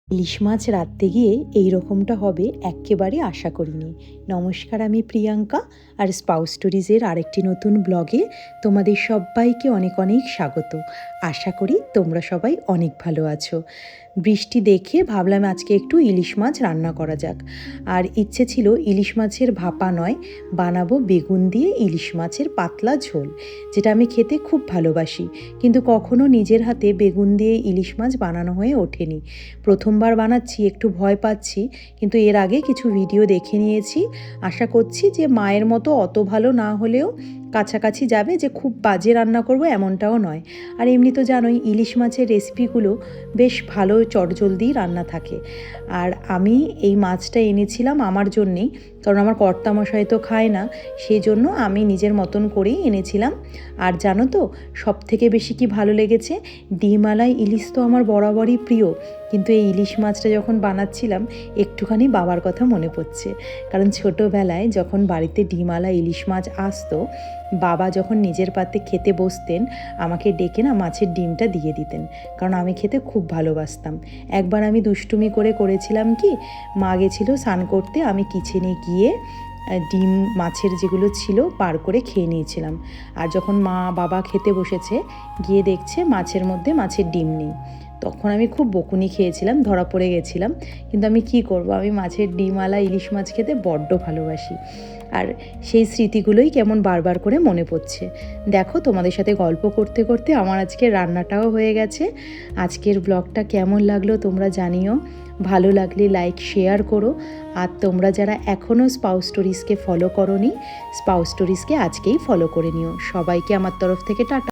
ইলিশ মাছ রাঁধতে গিয়ে এই রকমটা হবে এক্কেবারে আশা করিনি। নমস্কার, আমি প্রিয়াঙ্কা, আর স্পাউস স্টোরিজের আরেকটি নতুন ব্লগে তোমাদের সবাইকে অনেক অনেক স্বাগত। আশা করি তোমরা সবাই অনেক ভালো আছো। বৃষ্টি দেখে ভাবলাম আজকে একটু ইলিশ মাছ রান্না করা যাক। আর ইচ্ছে ছিল ইলিশ মাছের ভাপা নয়, বানাবো বেগুন দিয়ে ইলিশ মাছের পাতলা ঝোল, যেটা আমি খেতে খুব ভালোবাসি, কিন্তু কখনো নিজের হাতে বেগুন দিয়ে ইলিশ মাছ বানানো হয়ে ওঠেনি। প্রথমবার বানাচ্ছি, একটু ভয় পাচ্ছি, কিন্তু এর আগে কিছু ভিডিও দেখে নিয়েছি। আশা করছি যে মায়ের মতো অত ভালো না হলেও কাছাকাছি যাবে, যে খুব বাজে রান্না করব এমনটাও নয়। আর এমনি তো জানোই ইলিশ মাছের রেসিপিগুলো বেশ ভালো চটজলদি রান্না থাকে। আর আমি এই মাছটা এনেছিলাম আমার জন্যেই, কারণ আমার কর্তামশাই তো খায় না, সেই জন্য আমি নিজের মতন করেই এনেছিলাম। আর জানো তো সবথেকে বেশি কি ভালো লেগেছে, ডিমালাই ইলিশ তো আমার বরাবরই প্রিয়, কিন্তু এই ইলিশ মাছটা যখন বানাচ্ছিলাম একটুখানি বাবার কথা মনে পড়ছে। কারণ ছোটোবেলায় যখন বাড়িতে ডিমালা ইলিশ মাছ আসতো, বাবা যখন নিজের পাতে খেতে বসতেন আমাকে ডেকে না মাছের ডিমটা দিয়ে দিতেন, কারণ আমি খেতে খুব ভালোবাসতাম। একবার আমি দুষ্টুমি করেছিলাম কি, মা গেছিলো স্নান করতে, আমি কিচেনে গিয়ে ডিম মাছের যেগুলো ছিল বার করে খেয়ে নিয়েছিলাম। আর যখন মা বাবা খেতে বসেছে, গিয়ে দেখছে মাছের মধ্যে মাছের ডিম নেই। তখন আমি খুব বকুনি খেয়েছিলাম, ধরা পড়ে গেছিলাম, কিন্তু আমি কি করব, আমি মাছের ডিমওয়ালা ইলিশ মাছ খেতে বড্ড ভালোবাসি। আর সেই স্মৃতিগুলোই কেমন বারবার করে মনে পড়ছে। দেখো, তোমাদের সাথে গল্প করতে করতে আমার আজকের রান্নাটাও হয়ে গেছে। আজকের ব্লগটা কেমন লাগলো তোমরা জানিও। ভালো লাগলে লাইক শেয়ার করো। আর তোমরা যারা এখনও স্পাউস স্টোরিজকে ফলো করোনি, স্পাউস স্টোরিজকে আজকেই ফলো করে নিও। সবাইকে আমার তরফ থেকে টাটা।